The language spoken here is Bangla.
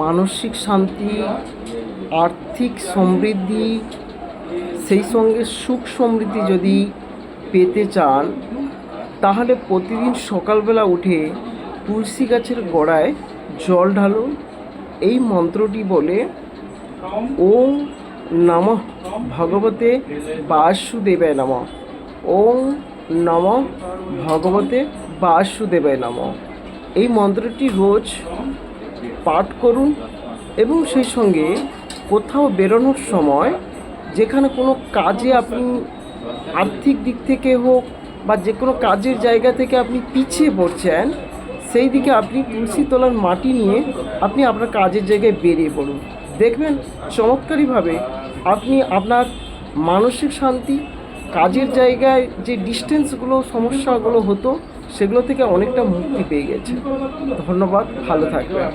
মানসিক শান্তি, আর্থিক সমৃদ্ধি, সেই সঙ্গে সুখ সমৃদ্ধি যদি পেতে চান, তাহলে প্রতিদিন সকালবেলা উঠে তুলসী গাছের গোড়ায় জল ঢালুন। এই মন্ত্রটি বলে, ওম নমঃ ভগবতে বাসুদেবায় নমঃ, ওম নমঃ ভগবতে বাসুদেবায় নমঃ। এই মন্ত্রটি রোজ পাঠ করুন এবং সেই সঙ্গে কোথাও বেরোনোর সময়, যেখানে কোনো কাজে আপনি আর্থিক দিক থেকে হোক বা যে কোনো কাজের জায়গা থেকে আপনি পিছিয়ে পড়ছেন, সেই দিকে আপনি তুলসী তলার মাটি নিয়ে আপনি আপনার কাজের জায়গায় বেরিয়ে পড়ুন। দেখবেন চমৎকারীভাবে আপনি আপনার মানসিক শান্তি, কাজের জায়গায় যে ডিস্টেন্সগুলো, সমস্যাগুলো হতো, সেগুলো থেকে অনেকটা মুক্তি পেয়ে গেছে। ধন্যবাদ, ভালো থাকবেন।